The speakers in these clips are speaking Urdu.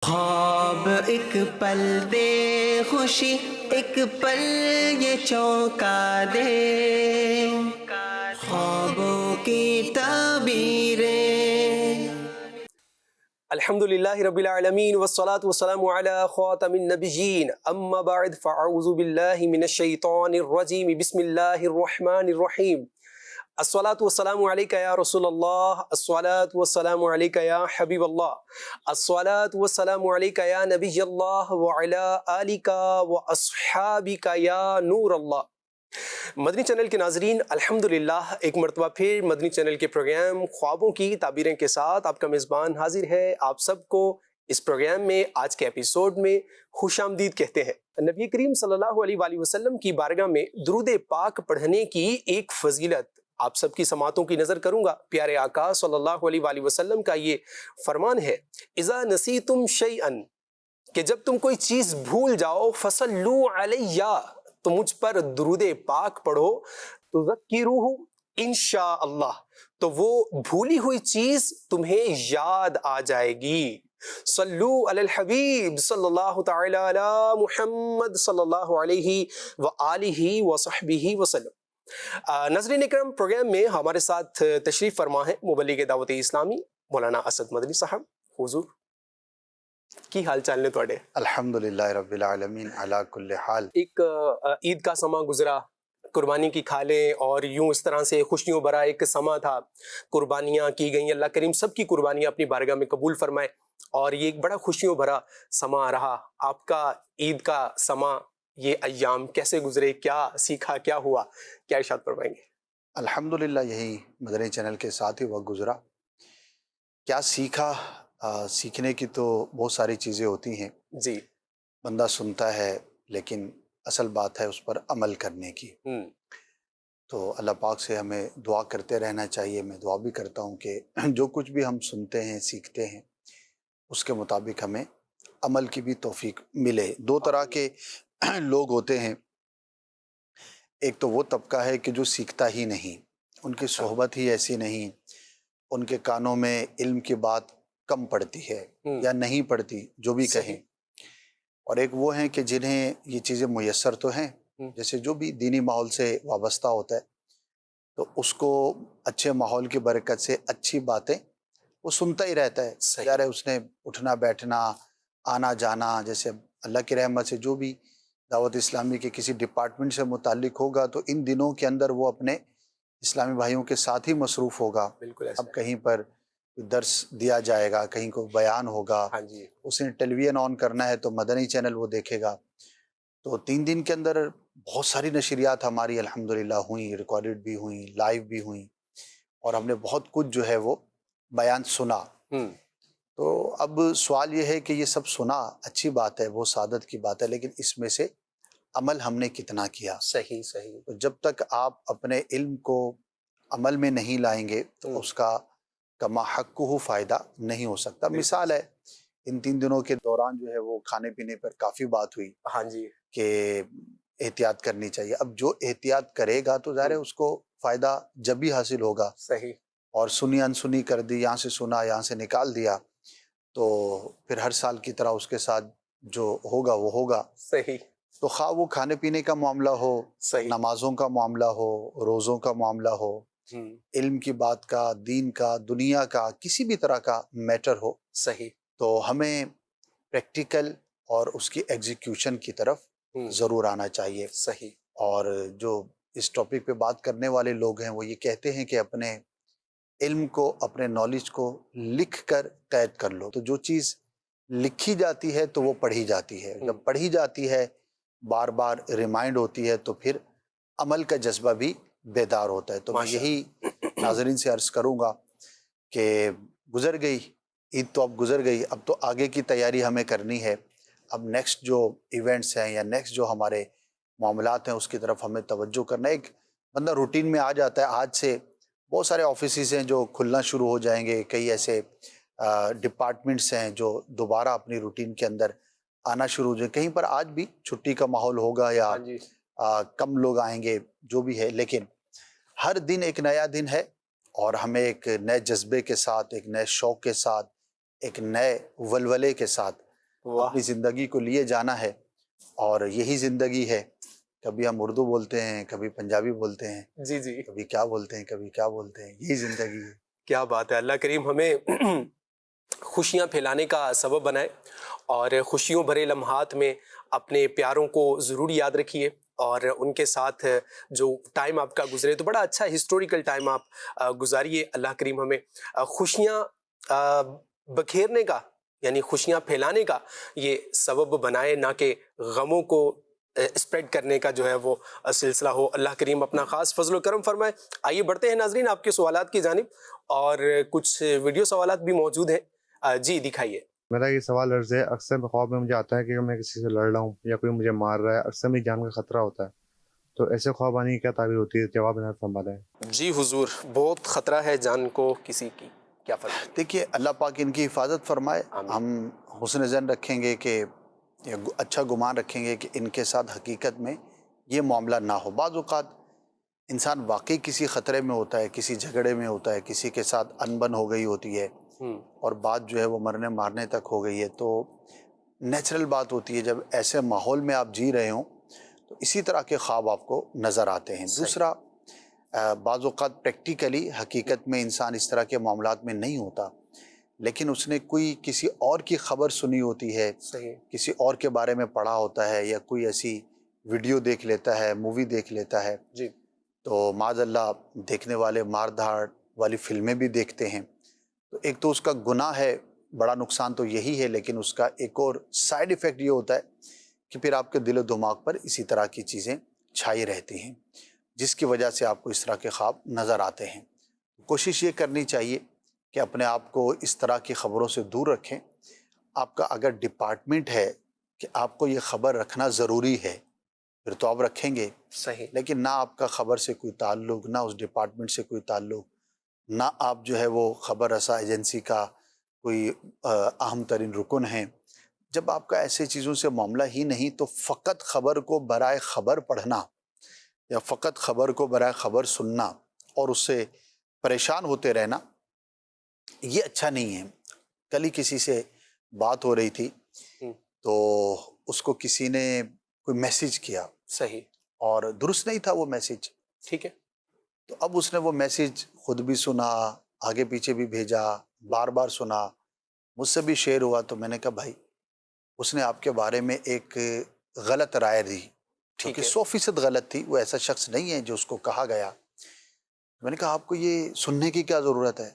خواب ایک پل دے خوشی، ایک پل یہ چونکا دے، خوابوں کی تعبیریں۔ الحمد للہ رب العالمین والصلاة والسلام علی خاتم النبیین، اما بعد فاعوذ باللہ من الشیطان الرجیم، بسم اللہ الرحمن الرحیم۔ الصلاة والسلام علیکہ یا رسول اللہ، الصلاة والسلام علیکہ یا حبیب اللہ، الصلاة والسلام علیکہ یا نبی اللہ وعلی آلک واصحابک یا نور اللہ۔ مدنی چینل کے ناظرین، الحمدللہ ایک مرتبہ پھر مدنی چینل کے پروگرام خوابوں کی تعبیریں کے ساتھ آپ کا میزبان حاضر ہے۔ آپ سب کو اس پروگرام میں آج کے ایپیسوڈ میں خوش آمدید کہتے ہیں۔ نبی کریم صلی اللہ علیہ وآلہ وسلم کی بارگاہ میں درود پاک پڑھنے کی ایک فضیلت آپ سب کی سماعتوں کی نظر کروں گا۔ پیارے آقا صلی اللہ علیہ وآلہ وسلم کا یہ فرمان ہے، اذا نسیتم شیئا، کہ جب تم کوئی چیز بھول جاؤ، فصلوا علیہ، تو مجھ پر درود پاک پڑھو، تذکروہ انشاءاللہ، تو وہ بھولی ہوئی چیز تمہیں یاد آ جائے گی۔ صلو علی الحبیب صلی اللہ تعالی علی محمد صلی اللہ علیہ وآلہ وصحبہ وسلم۔ ناظرین اکرام، پروگرام میں ہمارے ساتھ تشریف فرما ہے مبلغ دعوت اسلامی مولانا اسد مدنی صاحب۔ حضور کی حال چال نے توڑے؟ الحمدللہ رب العالمین علی کل حال۔ ایک عید کا سماں گزرا، قربانی کی کھالیں اور یوں اس طرح سے خوشیوں بھرا ایک سماں تھا، قربانیاں کی گئیں، اللہ کریم سب کی قربانیاں اپنی بارگاہ میں قبول فرمائے، اور یہ ایک بڑا خوشیوں بھرا سماں رہا۔ آپ کا عید کا سماں، یہ ایام کیسے گزرے، کیا سیکھا، کیا ہوا، کیا ارشاد فرمائیں گے؟ الحمدللہ یہی مدنی چینل کے ساتھ ہی وقت گزرا۔ کیا سیکھا؟ سیکھنے کی تو بہت ساری چیزیں ہوتی ہیں، جی، بندہ سنتا ہے لیکن اصل بات ہے اس پر عمل کرنے کی۔ تو اللہ پاک سے ہمیں دعا کرتے رہنا چاہیے۔ میں دعا بھی کرتا ہوں کہ جو کچھ بھی ہم سنتے ہیں، سیکھتے ہیں، اس کے مطابق ہمیں عمل کی بھی توفیق ملے۔ دو طرح کے لوگ ہوتے ہیں، ایک تو وہ طبقہ ہے کہ جو سیکھتا ہی نہیں، ان کی صحبت ہی ایسی نہیں، ان کے کانوں میں علم کی بات کم پڑتی ہے یا نہیں پڑتی، جو بھی کہیں۔ اور ایک وہ ہیں کہ جنہیں یہ چیزیں میسر تو ہیں، جیسے جو بھی دینی ماحول سے وابستہ ہوتا ہے تو اس کو اچھے ماحول کی برکت سے اچھی باتیں وہ سنتا ہی رہتا ہے۔ یار اس نے اٹھنا بیٹھنا، آنا جانا، جیسے اللہ کی رحمت سے جو بھی دعوت اسلامی کے کسی ڈپارٹمنٹ سے متعلق ہوگا تو ان دنوں کے اندر وہ اپنے اسلامی بھائیوں کے ساتھ ہی مصروف ہوگا۔ بالکل ایسا اب کہیں پر درس دیا جائے گا، کہیں کو بیان ہوگا، ہاں جی، اس نے ٹیلی ویژن آن کرنا ہے تو مدنی چینل وہ دیکھے گا۔ تو 3 دن کے اندر بہت ساری نشریات ہماری الحمدللہ ہوئیں، ریکارڈڈ بھی ہوئیں، لائیو بھی ہوئیں، اور ہم نے بہت کچھ جو ہے وہ بیان سنا۔ تو اب سوال یہ ہے کہ یہ سب سنا، اچھی بات ہے، وہ سعادت کی بات ہے، لیکن اس میں سے عمل ہم نے کتنا کیا؟ صحیح صحیح۔ تو جب تک آپ اپنے علم کو عمل میں نہیں لائیں گے تو اس کا کما حقہ فائدہ نہیں ہو سکتا۔ مثال ہے، ان 3 دنوں کے دوران جو ہے وہ کھانے پینے پر کافی بات ہوئی ہاں جی، کہ احتیاط کرنی چاہیے۔ اب جو احتیاط کرے گا تو ظاہر ہے اس کو فائدہ جب بھی حاصل ہوگا، صحیح، اور سنی انسنی کر دی، یہاں سے سنا یہاں سے نکال دیا، تو پھر ہر سال کی طرح اس کے ساتھ جو ہوگا وہ ہوگا۔ صحیح، تو خواہ وہ کھانے پینے کا معاملہ ہو، صحیح، نمازوں کا معاملہ ہو، روزوں کا معاملہ ہو، علم کی بات کا، دین کا، دنیا کا، کسی بھی طرح کا میٹر ہو، صحیح، تو ہمیں پریکٹیکل اور اس کی ایگزیکیوشن کی طرف ضرور آنا چاہیے۔ صحیح، اور جو اس ٹاپک پہ بات کرنے والے لوگ ہیں وہ یہ کہتے ہیں کہ اپنے علم کو، اپنے نالج کو لکھ کر قید کر لو۔ تو جو چیز لکھی جاتی ہے تو وہ پڑھی جاتی ہے، جب پڑھی جاتی ہے، بار بار ریمائنڈ ہوتی ہے، تو پھر عمل کا جذبہ بھی بیدار ہوتا ہے۔ تو میں یہی ناظرین سے عرض کروں گا کہ گزر گئی عید، تو اب گزر گئی، اب تو آگے کی تیاری ہمیں کرنی ہے۔ اب نیکسٹ جو ایونٹس ہیں یا نیکسٹ جو ہمارے معاملات ہیں اس کی طرف ہمیں توجہ کرنا ہے۔ ایک بندہ روٹین میں آ جاتا ہے۔ آج سے بہت سارے آفیسز ہیں جو کھلنا شروع ہو جائیں گے، کئی ایسے ڈپارٹمنٹس ہیں جو دوبارہ اپنی روٹین کے اندر آنا شروع ہو جائیں۔ کہیں پر آج بھی چھٹی کا ماحول ہوگا یا کم لوگ آئیں گے، جو بھی ہے، لیکن ہر دن ایک نیا دن ہے، اور ہمیں ایک نئے جذبے کے ساتھ، ایک نئے شوق کے ساتھ، ایک نئے ولولے کے ساتھ اپنی زندگی کو لیے جانا ہے اور یہی زندگی ہے. کبھی ہم اردو بولتے ہیں, کبھی پنجابی بولتے ہیں, جی جی, کبھی کیا بولتے ہیں, کبھی کیا بولتے ہیں, یہی زندگی ہے. کیا بات ہے. اللہ کریم ہمیں خوشیاں پھیلانے کا سبب بنائے اور خوشیوں بھرے لمحات میں اپنے پیاروں کو ضرور یاد رکھیے اور ان کے ساتھ جو ٹائم آپ کا گزرے تو بڑا اچھا ہسٹوریکل ٹائم آپ گزاریے. اللہ کریم ہمیں خوشیاں بکھیرنے کا یعنی خوشیاں پھیلانے کا یہ سبب بنائے, نہ کہ غموں کو اسپریڈ کرنے کا جو ہے وہ سلسلہ ہو. اللہ کریم اپنا خاص فضل و کرم فرمائے. آئیے بڑھتے ہیں ناظرین آپ کے سوالات کی جانب, اور کچھ ویڈیو سوالات بھی موجود ہیں. جی دکھائیے. میرا یہ سوال عرض ہے, اکثر خواب میں مجھے آتا ہے کہ میں کسی سے لڑ رہا ہوں یا کوئی مجھے مار رہا ہے, اکثر میری جان کا خطرہ ہوتا ہے, تو ایسے خواب آنے کی کیا تعبیر ہوتی ہے؟ جواب عنایت فرمائیں. جی حضور, بہت خطرہ ہے جان کو کسی کی, کیا فرمائیں؟ دیکھیے اللہ پاک ان کی حفاظت فرمائے. ہم حسن ظن رکھیں گے کہ اچھا گمان رکھیں گے کہ ان کے ساتھ حقیقت میں یہ معاملہ نہ ہو. بعض اوقات انسان واقعی کسی خطرے میں ہوتا ہے, کسی جھگڑے میں ہوتا ہے, کسی کے ساتھ انبن ہو گئی ہوتی ہے اور بات جو ہے وہ مرنے مارنے تک ہو گئی ہے. تو نیچرل بات ہوتی ہے جب ایسے ماحول میں آپ جی رہے ہوں تو اسی طرح کے خواب آپ کو نظر آتے ہیں. دوسرا, بعض اوقات پریکٹیکلی حقیقت میں انسان اس طرح کے معاملات میں نہیں ہوتا, لیکن اس نے کوئی کسی اور کی خبر سنی ہوتی ہے, کسی اور کے بارے میں پڑھا ہوتا ہے, یا کوئی ایسی ویڈیو دیکھ لیتا ہے, مووی دیکھ لیتا ہے. جی, تو معاذ اللہ دیکھنے والے مار دھاڑ والی فلمیں بھی دیکھتے ہیں. تو ایک تو اس کا گناہ ہے, بڑا نقصان تو یہی ہے, لیکن اس کا ایک اور سائیڈ ایفیکٹ یہ ہوتا ہے کہ پھر آپ کے دل و دماغ پر اسی طرح کی چیزیں چھائی رہتی ہیں, جس کی وجہ سے آپ کو اس طرح کے خواب نظر آتے ہیں. کوشش یہ کرنی چاہیے کہ اپنے آپ کو اس طرح کی خبروں سے دور رکھیں. آپ کا اگر ڈپارٹمنٹ ہے کہ آپ کو یہ خبر رکھنا ضروری ہے, پھر تو آپ رکھیں گے, صحیح, لیکن نہ آپ کا خبر سے کوئی تعلق, نہ اس ڈپارٹمنٹ سے کوئی تعلق, نہ آپ جو ہے وہ خبر رساں ایجنسی کا کوئی اہم ترین رکن ہیں. جب آپ کا ایسے چیزوں سے معاملہ ہی نہیں تو فقط خبر کو برائے خبر پڑھنا یا فقط خبر کو برائے خبر سننا اور اس سے پریشان ہوتے رہنا یہ اچھا نہیں ہے. کل ہی کسی سے بات ہو رہی تھی تو اس کو کسی نے کوئی میسیج کیا, صحیح, اور درست نہیں تھا وہ میسیج. ٹھیک ہے, تو اب اس نے وہ میسیج خود بھی سنا, آگے پیچھے بھی بھیجا, بار بار سنا, مجھ سے بھی شیئر ہوا. تو میں نے کہا بھائی اس نے آپ کے بارے میں ایک غلط رائے دی, کیونکہ 100% غلط تھی, وہ ایسا شخص نہیں ہے جو اس کو کہا گیا. میں نے کہا آپ کو یہ سننے کی کیا ضرورت ہے؟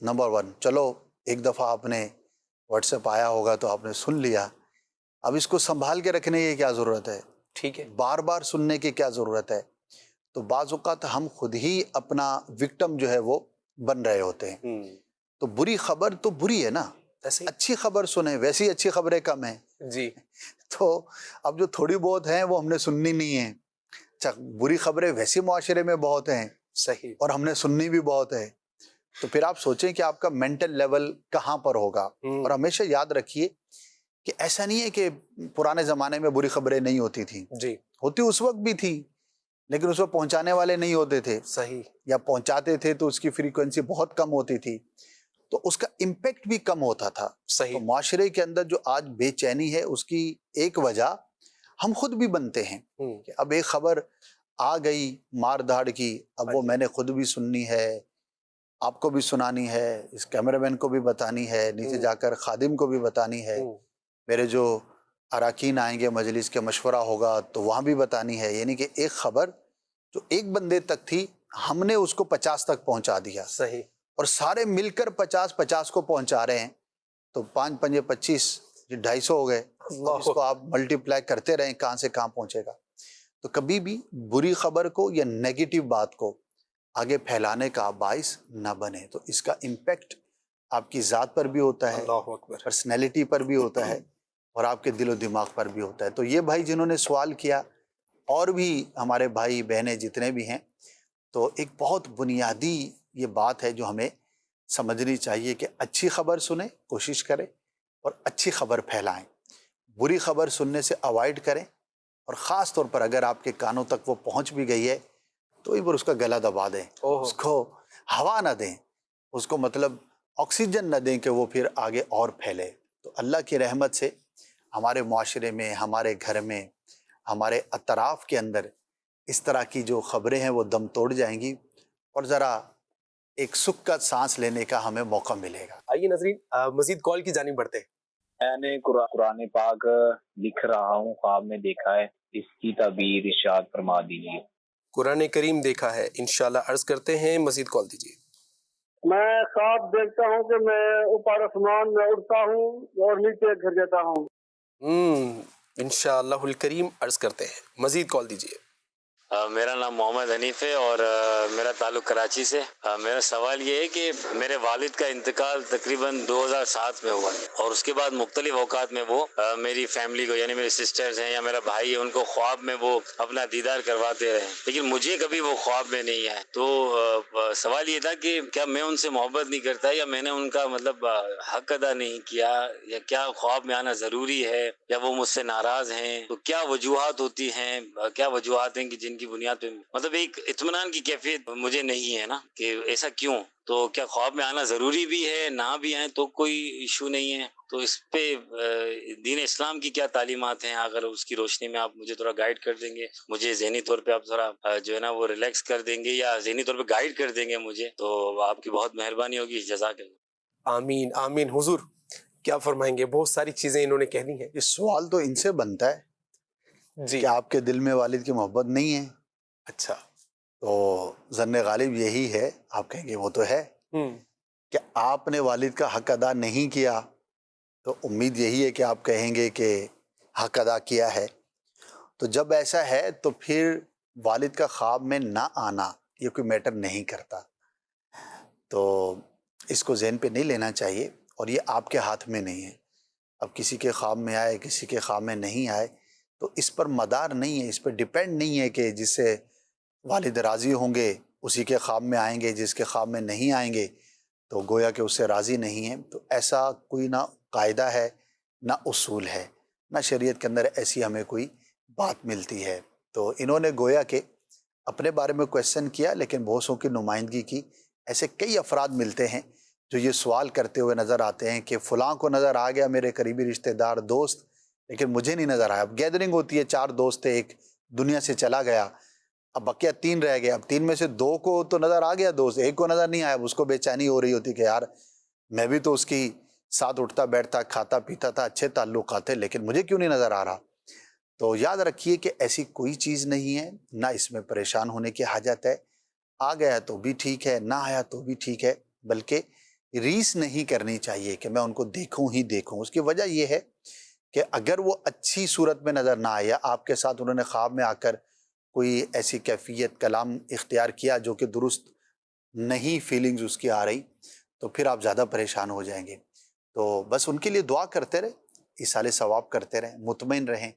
نمبر 1, چلو ایک دفعہ آپ نے واٹس ایپ آیا ہوگا تو آپ نے سن لیا, اب اس کو سنبھال کے رکھنے کی کیا ضرورت ہے؟ ٹھیک ہے, بار بار سننے کی کیا ضرورت ہے؟ تو بعض اوقات ہم خود ہی اپنا وکٹم جو ہے وہ بن رہے ہوتے ہیں. تو بری خبر تو بری ہے نا, اچھی خبر سنیں, ویسی اچھی خبریں کم ہیں. جی, تو اب جو تھوڑی بہت ہیں وہ ہم نے سننی نہیں ہیں. اچھا, بری خبریں ویسے معاشرے میں بہت ہیں, صحیح, اور ہم نے سننی بھی بہت ہے. تو پھر آپ سوچیں کہ آپ کا مینٹل لیول کہاں پر ہوگا. اور ہمیشہ یاد رکھیے کہ ایسا نہیں ہے کہ پرانے زمانے میں بری خبریں نہیں ہوتی تھیں, جی, ہوتی اس وقت بھی تھی, لیکن اس کو پہنچانے والے نہیں ہوتے تھے, صحیح, یا پہنچاتے تھے تو اس کی فریکوینسی بہت کم ہوتی تھی, تو اس کا امپیکٹ بھی کم ہوتا تھا. صحیح, تو معاشرے کے اندر جو آج بے چینی ہے اس کی ایک وجہ ہم خود بھی بنتے ہیں کہ اب ایک خبر آ گئی مار دھاڑ کی, اب وہ میں نے خود بھی سننی ہے, آپ کو بھی سنانی ہے, اس کیمرہ مین کو بھی بتانی ہے, نیچے جا کر خادم کو بھی بتانی ہے, میرے جو اراکین آئیں گے مجلس کے مشورہ ہوگا تو وہاں بھی بتانی ہے. یعنی کہ ایک خبر جو ایک بندے تک تھی ہم نے اس کو 50 تک پہنچا دیا, صحیح, اور سارے مل کر 50 کو پہنچا رہے ہیں. تو 5 5 25 250 ہو گئے. اس کو آپ ملٹیپلائی کرتے رہیں, کہاں سے کہاں پہنچے گا. تو کبھی بھی بری خبر کو یا نیگیٹو بات کو آگے پھیلانے کا باعث نہ بنے. تو اس کا امپیکٹ آپ کی ذات پر بھی ہوتا ہے, پرسنالٹی پر بھی ہوتا ہے, اور آپ کے دل و دماغ پر بھی ہوتا ہے. تو یہ بھائی جنہوں نے سوال کیا, اور بھی ہمارے بھائی بہنیں جتنے بھی ہیں, تو ایک بہت بنیادی یہ بات ہے جو ہمیں سمجھنی چاہیے کہ اچھی خبر سنیں, کوشش کریں, اور اچھی خبر پھیلائیں. بری خبر سننے سے اوائڈ کریں, اور خاص طور پر اگر آپ کے کانوں تک وہ پہنچ بھی گئی ہے تو ایک بار اس کا گلا دبا دیں, اس کو ہوا نہ دیں, اس کو مطلب آکسیجن نہ دیں کہ وہ پھر آگے اور پھیلے. تو اللہ کی رحمت سے ہمارے معاشرے میں، ہمارے گھر میں، ہمارے اطراف کے اندر اس طرح کی جو خبریں ہیں وہ دم توڑ جائیں گی اور ذرا ایک سکھ کا سانس لینے کا ہمیں موقع ملے گا۔ آئیے ناظرین مزید کال کی جانب بڑھتے ہیں۔ میں نے قرآن پاک لکھ رہا ہوں، خواب میں دیکھا ہے، اس کی تعبیر ارشاد فرما دیجیے۔ قرآن کریم دیکھا ہے، انشاءاللہ عرض کرتے ہیں، مزید کال دیجیے۔ میں خواب دیکھتا ہوں کہ میں اوپر آسمان میں اڑتا ہوں اور نیچے گر جاتا ہوں۔ انشاءاللہ الکریم عرض کرتے ہیں، مزید کال دیجیے۔ میرا نام محمد حنیف ہے اور میرا تعلق کراچی سے۔ میرا سوال یہ ہے کہ میرے والد کا انتقال تقریباً 2007 میں ہوا اور اس کے بعد مختلف اوقات میں وہ میری فیملی کو، یعنی میری سسٹرز ہیں یا میرا بھائی ہے، ان کو خواب میں وہ اپنا دیدار کرواتے رہے، لیکن مجھے کبھی وہ خواب میں نہیں آئے۔ تو سوال یہ تھا کہ کیا میں ان سے محبت نہیں کرتا یا میں نے ان کا مطلب حق ادا نہیں کیا، یا کیا خواب میں آنا ضروری ہے، یا وہ مجھ سے ناراض ہیں؟ تو کیا وجوہات ہوتی ہیں، کیا وجوہات ہیں کہ جن کی بنیاد پہ مطلب ایک اطمینان کی کیفیت مجھے نہیں ہے نا، کہ ایسا کیوں؟ تو کیا خواب میں آنا ضروری بھی ہے؟ نہ بھی آئے تو کوئی ایشو نہیں ہے؟ تو اس پہ دین اسلام کی کیا تعلیمات ہیں؟ اگر اس کی روشنی میں آپ مجھے تھوڑا گائیڈ کر دیں گے، مجھے ذہنی طور پہ آپ تھوڑا جو ہے نا وہ ریلیکس کر دیں گے یا ذہنی طور پہ گائیڈ کر دیں گے مجھے، تو آپ کی بہت مہربانی ہوگی۔ جزاک اللہ۔ آمین آمین۔ حضور کیا فرمائیں گے؟ بہت ساری چیزیں انہوں نے کہنی ہیں اس سوال تو ان سے بنتا ہے جی۔ کہ آپ کے دل میں والد کی محبت نہیں ہے، اچھا۔ تو ظن غالب یہی ہے، آپ کہیں گے وہ تو ہے کہ آپ نے والد کا حق ادا نہیں کیا، تو امید یہی ہے کہ آپ کہیں گے کہ حق ادا کیا ہے۔ تو جب ایسا ہے تو پھر والد کا خواب میں نہ آنا یہ کوئی میٹر نہیں کرتا، تو اس کو ذہن پہ نہیں لینا چاہیے، اور یہ آپ کے ہاتھ میں نہیں ہے۔ اب کسی کے خواب میں آئے، کسی کے خواب میں نہیں آئے، تو اس پر مدار نہیں ہے، اس پر ڈیپینڈ نہیں ہے کہ جس سے والد راضی ہوں گے اسی کے خواب میں آئیں گے، جس کے خواب میں نہیں آئیں گے تو گویا کہ اس سے راضی نہیں ہیں۔ تو ایسا کوئی نہ قاعدہ ہے، نہ اصول ہے، نہ شریعت کے اندر ایسی ہمیں کوئی بات ملتی ہے۔ تو انہوں نے گویا کہ اپنے بارے میں کویسچن کیا، لیکن بہتوں کی نمائندگی کی۔ ایسے کئی افراد ملتے ہیں جو یہ سوال کرتے ہوئے نظر آتے ہیں کہ فلاں کو نظر آ گیا، میرے قریبی رشتہ دار دوست، لیکن مجھے نہیں نظر آیا۔ اب گیدرنگ ہوتی ہے، 4 دوست تھے، ایک دنیا سے چلا گیا، اب بقیہ 3 رہ گئے، اب 3 میں سے 2 کو تو نظر آ گیا دوست، ایک کو نظر نہیں آیا۔ اب اس کو بے چینی ہو رہی ہوتی کہ یار میں بھی تو اس کی ساتھ اٹھتا بیٹھتا، کھاتا پیتا تھا، اچھے تعلقات تھے، لیکن مجھے کیوں نہیں نظر آ رہا؟ تو یاد رکھیے کہ ایسی کوئی چیز نہیں ہے، نہ اس میں پریشان ہونے کی حاجت ہے۔ آ گیا تو بھی ٹھیک ہے، نہ آیا تو بھی ٹھیک ہے، بلکہ ریس نہیں کرنی چاہیے کہ میں ان کو دیکھوں ہی دیکھوں۔ اس کی وجہ یہ ہے کہ اگر وہ اچھی صورت میں نظر نہ آیا، آپ کے ساتھ انہوں نے خواب میں آ کر کوئی ایسی کیفیت کلام اختیار کیا جو کہ درست نہیں، فیلنگز اس کی آ رہی، تو پھر آپ زیادہ پریشان ہو جائیں گے۔ تو بس ان کے لیے دعا کرتے رہیں، ایصال ثواب کرتے رہیں، مطمئن رہیں۔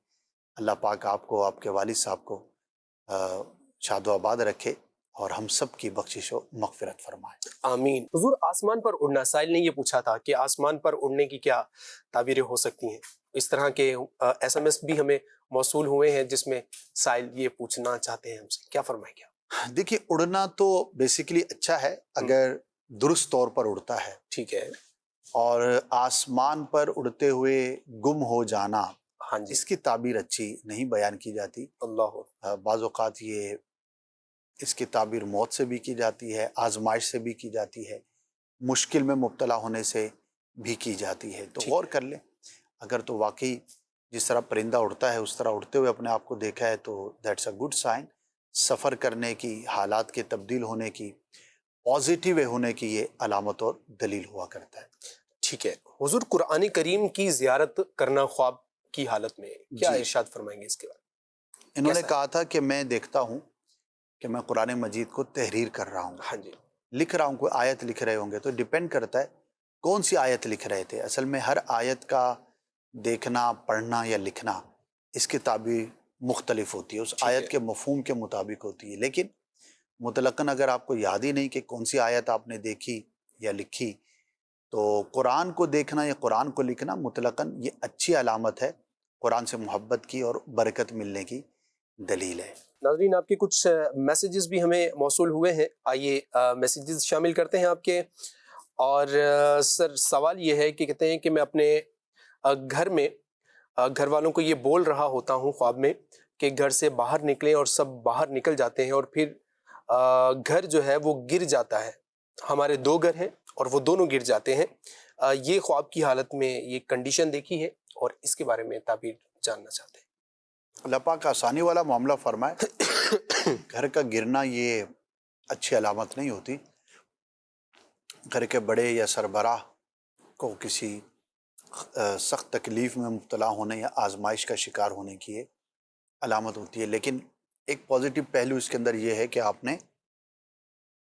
اللہ پاک آپ کو، آپ کے والد صاحب کو شاد و آباد رکھے اور ہم سب کی بخشش و مغفرت فرمائے۔ آمین۔ حضور آسمان پر اڑنا، سائل نے یہ پوچھا تھا کہ آسمان پر اڑنے کی کیا تعبیریں ہو سکتی ہیں؟ اس طرح کے SMS بھی ہمیں موصول ہوئے ہیں جس میں سائل یہ پوچھنا چاہتے ہیں ہم سے، کیا فرمائیں گے؟ دیکھیے اڑنا تو بیسیکلی اچھا ہے اگر درست طور پر اڑتا ہے، ٹھیک ہے۔ اور آسمان پر اڑتے ہوئے گم ہو جانا، ہاں جی۔ اس کی تعبیر اچھی نہیں بیان کی جاتی۔ اللہ۔ بعض اوقات یہ اس کی تعبیر موت سے بھی کی جاتی ہے، آزمائش سے بھی کی جاتی ہے، مشکل میں مبتلا ہونے سے بھی کی جاتی ہے۔ تو غور کر لیں، اگر تو واقعی جس طرح پرندہ اڑتا ہے اس طرح اڑتے ہوئے اپنے آپ کو دیکھا ہے تو دیٹس اے گڈ سائن۔ سفر کرنے کی، حالات کے تبدیل ہونے کی، پازیٹیو ہونے کی یہ علامت اور دلیل ہوا کرتا ہے۔ ٹھیک ہے حضور، قرآن کریم کی زیارت کرنا خواب کی حالت میں، کیا ارشاد فرمائیں گے اس کے بارے؟ انہوں نے کہا تھا کہ میں دیکھتا ہوں کہ میں قرآن مجید کو تحریر کر رہا ہوں، ہاں جی، لکھ رہا ہوں، کوئی آیت لکھ رہے ہوں گے تو ڈیپینڈ کرتا ہے کون سی آیت لکھ رہے تھے۔ اصل میں ہر آیت کا دیکھنا، پڑھنا یا لکھنا، اس کی تعبیر مختلف ہوتی ہے، اس آیت کے مفہوم کے مطابق ہوتی ہے۔ لیکن مطلقاً اگر آپ کو یاد ہی نہیں کہ کون سی آیت آپ نے دیکھی یا لکھی، تو قرآن کو دیکھنا یا قرآن کو لکھنا مطلقاً یہ اچھی علامت ہے، قرآن سے محبت کی اور برکت ملنے کی دلیل ہے۔ ناظرین آپ کے کچھ میسیجز بھی ہمیں موصول ہوئے ہیں، آئیے میسیجز شامل کرتے ہیں آپ کے۔ اور سر سوال یہ ہے کہ کہتے ہیں کہ میں اپنے گھر میں گھر والوں کو یہ بول رہا ہوتا ہوں خواب میں کہ گھر سے باہر نکلیں، اور سب باہر نکل جاتے ہیں، اور پھر گھر جو ہے وہ گر جاتا ہے. ہمارے 2 گھر ہیں اور وہ دونوں گر جاتے ہیں. یہ خواب کی حالت میں یہ کنڈیشن دیکھی ہے اور اس کے بارے میں تعبیر جاننا چاہتے ہیں. اللہ پاک آسانی والا معاملہ فرمائے. گھر کا گرنا یہ اچھی علامت نہیں ہوتی. گھر کے بڑے یا سربراہ کو کسی سخت تکلیف میں مبتلا ہونے یا آزمائش کا شکار ہونے کی یہ علامت ہوتی ہے. لیکن ایک پازیٹیو پہلو اس کے اندر یہ ہے کہ آپ نے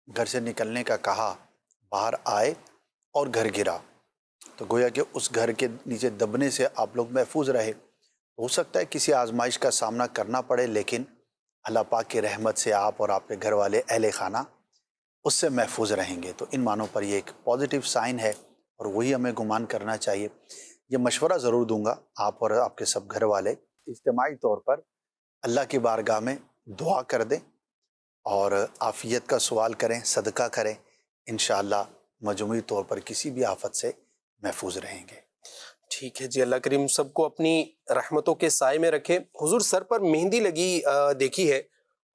گھر سے نکلنے کا کہا، باہر آئے اور گھر گرا، تو گویا کہ اس گھر کے نیچے دبنے سے آپ لوگ محفوظ رہے. ہو سکتا ہے کسی آزمائش کا سامنا کرنا پڑے، لیکن اللہ پاک کی رحمت سے آپ اور آپ کے گھر والے اہل خانہ اس سے محفوظ رہیں گے. تو ان معنوں پر یہ ایک پازیٹیو سائن ہے اور وہی ہمیں گمان کرنا چاہیے. یہ مشورہ ضرور دوں گا، آپ اور آپ کے سب گھر والے اجتماعی طور پر اللہ کی بارگاہ میں دعا کر دیں اور عافیت کا سوال کریں، صدقہ کریں. انشاءاللہ مجموعی طور پر کسی بھی آفت سے محفوظ رہیں گے. ٹھیک ہے جی، اللہ کریم سب کو اپنی رحمتوں کے سائے میں رکھے. حضور سر پر مہندی لگی دیکھی ہے،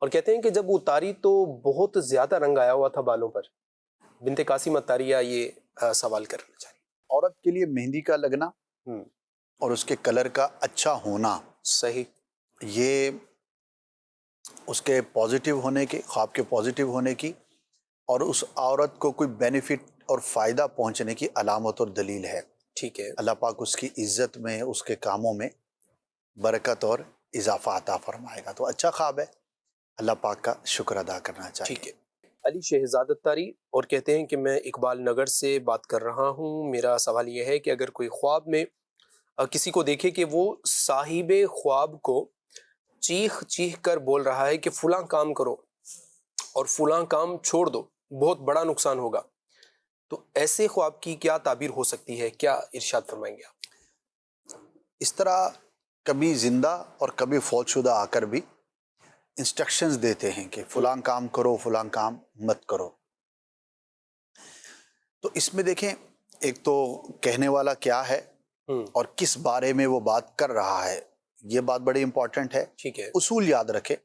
اور کہتے ہیں کہ جب اتاری تو بہت زیادہ رنگ آیا ہوا تھا بالوں پر. بنت قاسم اتاریہ یہ سوال کرنا چاہیے. عورت کے لیے مہندی کا لگنا اور اس کے کلر کا اچھا ہونا صحیح، یہ اس کے پازیٹیو ہونے کی، خواب کے پازیٹیو ہونے کی اور اس عورت کو کوئی بینیفٹ اور فائدہ پہنچنے کی علامت اور دلیل ہے. ٹھیک ہے. اللہ پاک اس کی عزت میں، اس کے کاموں میں برکت اور اضافہ عطا فرمائے گا. تو اچھا خواب ہے، اللہ پاک کا شکر ادا کرنا چاہیے. ٹھیک ہے. علی شہزاد اتاری اور کہتے ہیں کہ میں اقبال نگر سے بات کر رہا ہوں. میرا سوال یہ ہے کہ اگر کوئی خواب میں کسی کو دیکھے کہ وہ صاحب خواب کو چیخ چیخ کر بول رہا ہے کہ فلاں کام کرو اور فلاں کام چھوڑ دو، بہت بڑا نقصان ہوگا، تو ایسے خواب کی کیا تعبیر ہو سکتی ہے؟ کیا ارشاد فرمائیں گے آپ؟ اس طرح کبھی زندہ اور کبھی فوت شدہ آ کر بھی انسٹرکشنز دیتے ہیں کہ فلاں کام کرو، فلاں کام مت کرو. تو اس میں دیکھیں، ایک تو کہنے والا کیا ہے اور کس بارے میں وہ بات کر رہا ہے، یہ بات بڑی امپورٹنٹ ہے. ٹھیک ہے. اصول یاد رکھیں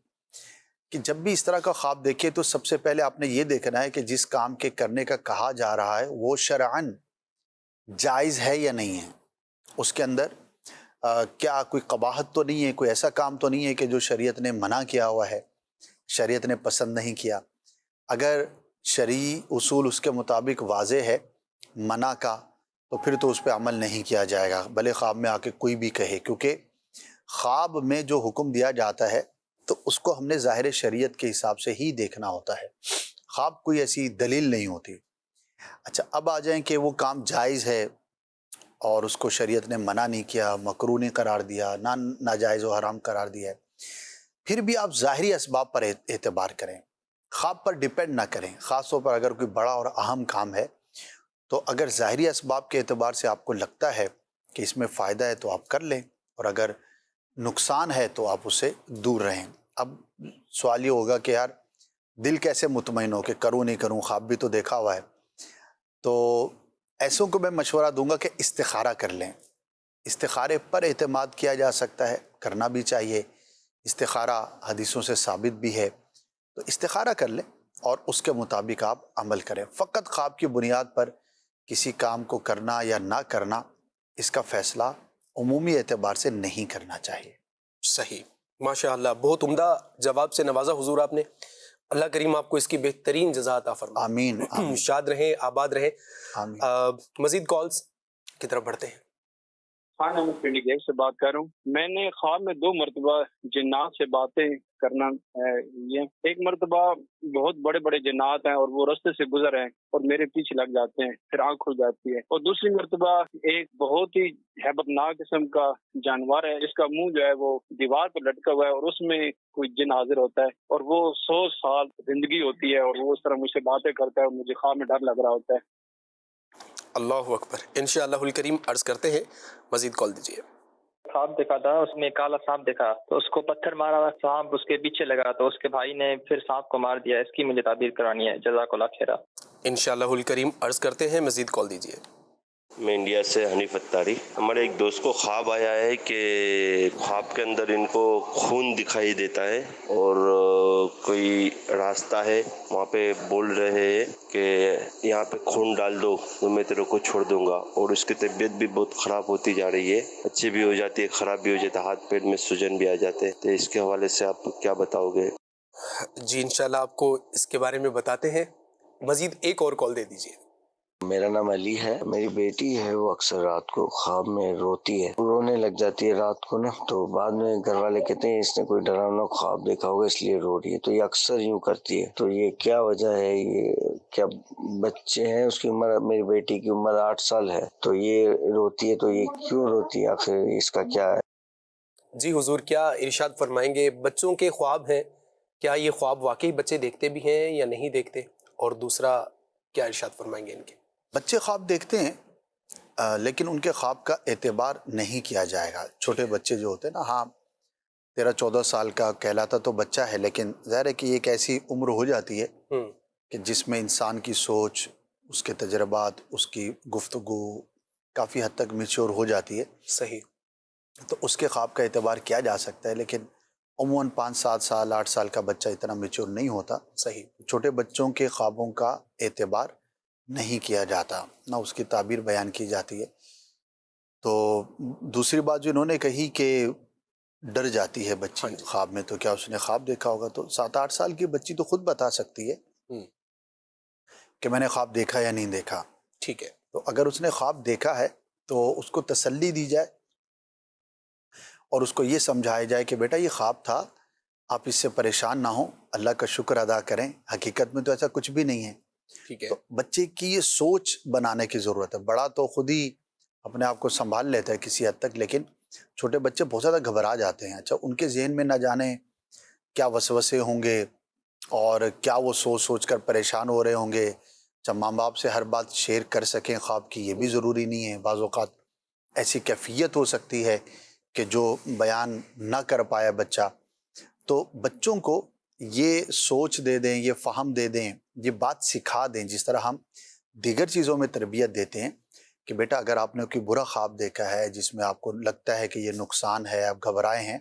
کہ جب بھی اس طرح کا خواب دیکھے تو سب سے پہلے آپ نے یہ دیکھنا ہے کہ جس کام کے کرنے کا کہا جا رہا ہے وہ شرعاً جائز ہے یا نہیں ہے. اس کے اندر کیا کوئی قباحت تو نہیں ہے، کوئی ایسا کام تو نہیں ہے کہ جو شریعت نے منع کیا ہوا ہے، شریعت نے پسند نہیں کیا. اگر شرعی اصول اس کے مطابق واضح ہے منع کا، تو پھر تو اس پہ عمل نہیں کیا جائے گا، بھلے خواب میں آ کے کوئی بھی کہے. کیونکہ خواب میں جو حکم دیا جاتا ہے تو اس کو ہم نے ظاہر شریعت کے حساب سے ہی دیکھنا ہوتا ہے. خواب کوئی ایسی دلیل نہیں ہوتی. اچھا، اب آ جائیں کہ وہ کام جائز ہے اور اس کو شریعت نے منع نہیں کیا، مکروہ نہیں قرار دیا، ناجائز و حرام قرار دیا ہے، پھر بھی آپ ظاہری اسباب پر اعتبار کریں، خواب پر ڈیپینڈ نہ کریں. خاص طور پر اگر کوئی بڑا اور اہم کام ہے تو اگر ظاہری اسباب کے اعتبار سے آپ کو لگتا ہے کہ اس میں فائدہ ہے تو آپ کر لیں، اور اگر نقصان ہے تو آپ اس سے دور رہیں. اب سوال یہ ہوگا کہ یار دل کیسے مطمئن ہو کہ کروں نہیں کروں، خواب بھی تو دیکھا ہوا ہے. تو ایسوں کو میں مشورہ دوں گا کہ استخارہ کر لیں. استخارے پر اعتماد کیا جا سکتا ہے، کرنا بھی چاہیے. استخارہ حدیثوں سے ثابت بھی ہے، تو استخارہ کر لیں اور اس کے مطابق آپ عمل کریں. فقط خواب کی بنیاد پر کسی کام کو کرنا یا نہ کرنا، اس کا فیصلہ عمومی اعتبار سے نہیں کرنا چاہیے. صحیح، ماشاء اللہ، بہت عمدہ جواب سے نوازا حضور آپ نے. اللہ کریم آپ کو اس کی بہترین جزا عطا فرمائے. آمین. شاد رہیں، آباد رہیں. آمین. مزید کالز کی طرف بڑھتے ہیں. ہاں، میں گیٹ سے بات کر رہا ہوں. میں نے خواب میں 2 مرتبہ جنات سے باتیں کرنا ہے. یہ ایک مرتبہ بہت بڑے بڑے جنات ہیں اور وہ رستے سے گزر ہیں اور میرے پیچھے لگ جاتے ہیں، پھر آنکھ کھل جاتی ہے. اور دوسری مرتبہ ایک بہت ہی ہیبت ناک قسم کا جانور ہے جس کا منہ جو ہے وہ دیوار پہ لٹکا ہوا ہے اور اس میں کوئی جن حاضر ہوتا ہے اور وہ 100 سال زندگی ہوتی ہے اور وہ اس طرح مجھ سے باتیں کرتا ہے اور مجھے خواب میں ڈر لگ رہا ہوتا ہے. اللہ اکبر. انشاءاللہ الکریم عرض کرتے ہیں. مزید کال دیجیے. خواب دیکھا تھا، اس میں کالا سانپ دیکھا تو اس کو پتھر مارا، سانپ اس کے پیچھے لگا تو اس کے بھائی نے پھر سانپ کو مار دیا. اس کی مجھے تعبیر کرانی ہے. جزاک اللہ خیرہ. انشاءاللہ الکریم عرض کرتے ہیں. مزید کال دیجیے. میں انڈیا سے حنیف اتاری. ہمارے ایک دوست کو خواب آیا ہے کہ خواب کے اندر ان کو خون دکھائی دیتا ہے اور کوئی راستہ ہے وہاں پہ بول رہے ہیں کہ یہاں پہ خون ڈال دو تو میں تیرے کو چھوڑ دوں گا. اور اس کی طبیعت بھی بہت خراب ہوتی جا رہی ہے, اچھی بھی ہو جاتی ہے, خراب بھی ہو جاتا ہے, ہاتھ پیر میں سوجن بھی آ جاتے ہیں. تو اس کے حوالے سے آپ کیا بتاؤ گے؟ جی انشاءاللہ آپ کو اس کے بارے میں بتاتے ہیں. مزید ایک اور کال دے دیجیے. میرا نام علی ہے. میری بیٹی ہے وہ اکثر رات کو خواب میں روتی ہے, رونے لگ جاتی ہے رات کو نا, تو بعد میں گھر والے کہتے ہیں اس نے کوئی ڈراؤنا خواب دیکھا ہوگا اس لیے رو رہی ہے. تو یہ اکثر یوں کرتی ہے, تو یہ کیا وجہ ہے؟ یہ کیا بچے ہیں؟ اس کی عمر, میری بیٹی کی عمر 8 سال ہے, تو یہ روتی ہے, تو یہ کیوں روتی ہے آخر اس کا کیا ہے؟ جی حضور کیا ارشاد فرمائیں گے؟ بچوں کے خواب ہیں, کیا یہ خواب واقعی بچے دیکھتے بھی ہیں یا نہیں دیکھتے؟ اور دوسرا کیا ارشاد فرمائیں گے ان کے؟ بچے خواب دیکھتے ہیں لیکن ان کے خواب کا اعتبار نہیں کیا جائے گا. چھوٹے بچے جو ہوتے ہیں نا, ہاں 13-14 سال کا کہلاتا تو بچہ ہے, لیکن ظاہر ہے کہ یہ ایک ایسی عمر ہو جاتی ہے کہ جس میں انسان کی سوچ, اس کے تجربات, اس کی گفتگو کافی حد تک میچور ہو جاتی ہے. صحیح. تو اس کے خواب کا اعتبار کیا جا سکتا ہے, لیکن عموماً 5-7 سال 8 سال کا بچہ اتنا میچور نہیں ہوتا. صحیح. چھوٹے بچوں کے خوابوں کا اعتبار نہیں کیا جاتا, نہ اس کی تعبیر بیان کی جاتی ہے. تو دوسری بات جو انہوں نے کہی کہ ڈر جاتی ہے بچی خواب میں, تو کیا اس نے خواب دیکھا ہوگا؟ تو 7-8 سال کی بچی تو خود بتا سکتی ہے کہ میں نے خواب دیکھا یا نہیں دیکھا. ٹھیک ہے. تو اگر اس نے خواب دیکھا ہے تو اس کو تسلی دی جائے اور اس کو یہ سمجھایا جائے کہ بیٹا یہ خواب تھا, آپ اس سے پریشان نہ ہوں, اللہ کا شکر ادا کریں, حقیقت میں تو ایسا کچھ بھی نہیں ہے. تو بچے کی یہ سوچ بنانے کی ضرورت ہے. بڑا تو خود ہی اپنے آپ کو سنبھال لیتا ہے کسی حد تک, لیکن چھوٹے بچے بہت زیادہ گھبرا جاتے ہیں. اچھا, ان کے ذہن میں نہ جانے کیا وسوسے ہوں گے اور کیا وہ سوچ سوچ کر پریشان ہو رہے ہوں گے. جب ماں باپ سے ہر بات شیئر کر سکیں خواب کی, یہ بھی ضروری نہیں ہے. بعض اوقات ایسی کیفیت ہو سکتی ہے کہ جو بیان نہ کر پایا بچہ. تو بچوں کو یہ سوچ دے دیں, یہ فہم دے دیں, یہ بات سکھا دیں, جس طرح ہم دیگر چیزوں میں تربیت دیتے ہیں کہ بیٹا اگر آپ نے کوئی برا خواب دیکھا ہے جس میں آپ کو لگتا ہے کہ یہ نقصان ہے, آپ گھبرائے ہیں,